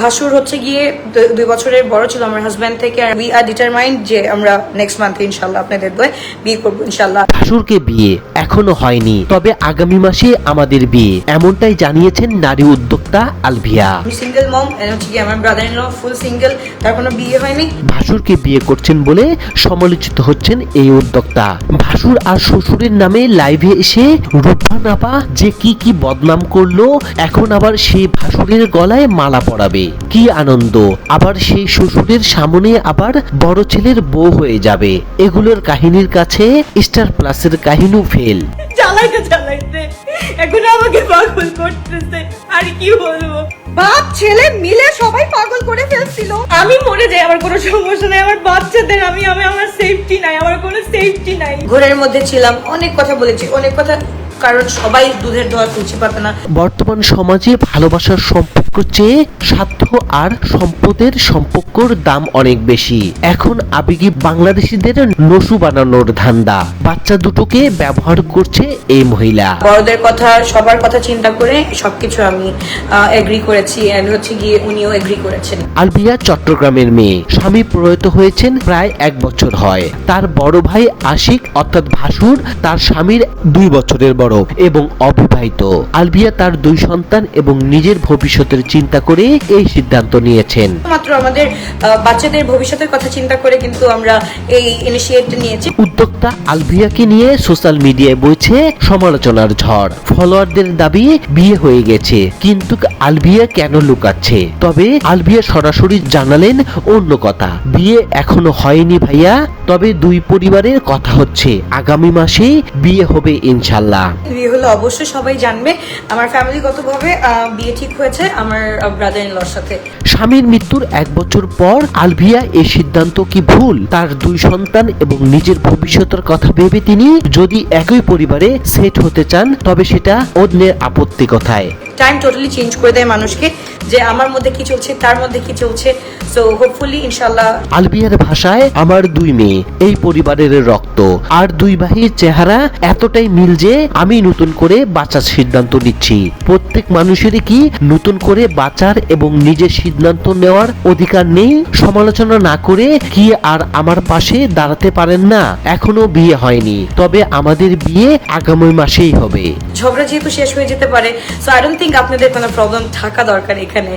ভাসুর হচ্ছে গিয়ে 2 বছরের বড় ছিল আমার হাজবেন্ড থেকে। আর উই আর ডিটারমাইন্ড যে আমরা নেক্সট মান্থে ইনশাল্লাহ আপনাদের দোয়ায় বিয়ে করবো ইনশাল্লাহ। ভাসুরকে বিয়ে এখনো হয়নি, তবে আগামী মাসে আমাদের বিয়ে, এমনটাই জানিয়েছেন নারী উদ্যোক্তা আলভিয়া। আমি সিঙ্গেল মম, হচ্ছে কি আমার brother in law full single, তার কোনো বিয়ে হয়নি। ভাসুরকে বিয়ে করছেন বলে সমালোচিত হচ্ছেন এই উদ্যোক্তা। ভাসুর আর শ্বশুরের নামে লাইভে এসে রূপবান আপা যে কি বদনাম করলো, এখন আবার সেই ভাসুরের গলায় মালা পরাবে। কি আনন্দ, আবার সেই শ্বশুরের সামনে আবার বড় ছেলের বউ হয়ে যাবে। এগুলোর কাহিনীর কাছে স্টার প্লাসের কাহিনী ফেল। চালাইতে এখন আমাকে পাগল করতেছে, আর কি বলবো। বাপ ছেলে মিলে সবাই পাগল করে ফেলছিল। আমি মরে যাই, আমার কোনো সমস্যা নাই। আমার বাচ্চাদের আমার সেফটি নাই, আমার কোনো সেফটি নাই। ঘরের মধ্যে ছিলাম, অনেক কথা বলেছি, অনেক কথা, কারণ সবাই দুধের ধোয়া তুলছি পাবে না। বর্তমান সমাজে ভালোবাসার সম্পর্ক চেয়ে স্বার্থ আর সম্পদের সম্পর্কর দাম অনেক বেশি। এখন আবেগী বাংলাদেশিদের নসু বানানোর ধান্দা। বাচ্চা দুটোকে ব্যবহার করছে এই মহিলা। বড়দের কথা, সবার কথা চিন্তা করে সবকিছু আমি এগ্রি করেছি, এন্ড হচ্ছে গিয়ে উনিও এগ্রি করেছেন। আলভিয়া চট্টগ্রামের মেয়ে, স্বামী প্রয়াত হয়েছেন প্রায় 1 বছর হয়। তার বড় ভাই আশিক অর্থাৎ ভাসুর তার স্বামীর 2 বছরের বড় এবং অবিবাহিত। আলভিয়া তার 2 সন্তান এবং নিজের ভবিষ্যতের চিন্তা করে এই সিদ্ধান্ত নিয়েছেন। মাত্র আমাদের বাচ্চাদের ভবিষ্যতের কথা চিন্তা করে কিন্তু আমরা এই ইনিশিয়েটিভ নিয়েছি। উদ্যোক্তা আলভিয়াকে নিয়ে সোশ্যাল মিডিয়ায় বইছে সমালোচনার ঝড়। ফলোয়ারদের দাবি বিয়ে হয়ে গেছে, কিন্তু আলভিয়া কেন লুকাচ্ছে? তবে আলভিয়া সরাসরি জানালেন অন্য কথা, বিয়ে এখনো হয়নি ভাইয়া, তবে 2 পরিবারের কথা হচ্ছে আগামী মাসেই বিয়ে হবে ইনশাল্লাহ। বিয়ে হলে অবশ্যই সবাই জানবে। আমার ফ্যামিলিগতভাবে বিয়ে ঠিক হয়েছে আমার ব্রাদার ইন লর সাথে। স্বামীর মৃত্যুর 1 বছর পর আলভিয়া এই সিদ্ধান্ত কি ভুল? তার 2 সন্তান এবং নিজের ভবিষ্যতের কথা ভেবে তিনি যদি একই পরিবারে সেট হতে চান, তবে সেটা অন্যের আপত্তি কথায়। টাইম টোটালি চেঞ্জ করে দেয় মানুষকে, যে আমার মধ্যে কি চলছে, তার মধ্যে কি চলছে। সো হোপফুলি ইনশাল্লাহ। আলভিয়ার ভাষায়, আমার 2 মেয়ে এই পরিবারের রক্ত, আর 2 ভাইয়ের চেহারা এতটাই মিল যে আমি নতুন করে বাঁচার সিদ্ধান্ত নিচ্ছি। প্রত্যেক মানুষেরই কি নতুন করে বাঁচার এবং নিজের সিদ্ধান্ত নেওয়ার অধিকার নেই? সমালোচনা না করে কি আর আমার পাশে দাঁড়াতে পারেন না? এখনো বিয়ে হয়নি, তবে আমাদের বিয়ে আগামী মাসেই হবে। ঝগড়া যেহেতু শেষ হয়ে যেতে পারে, সো আই ডোন্ট থিংক আপনাদের কোনো প্রবলেম থাকা দরকার এখানে।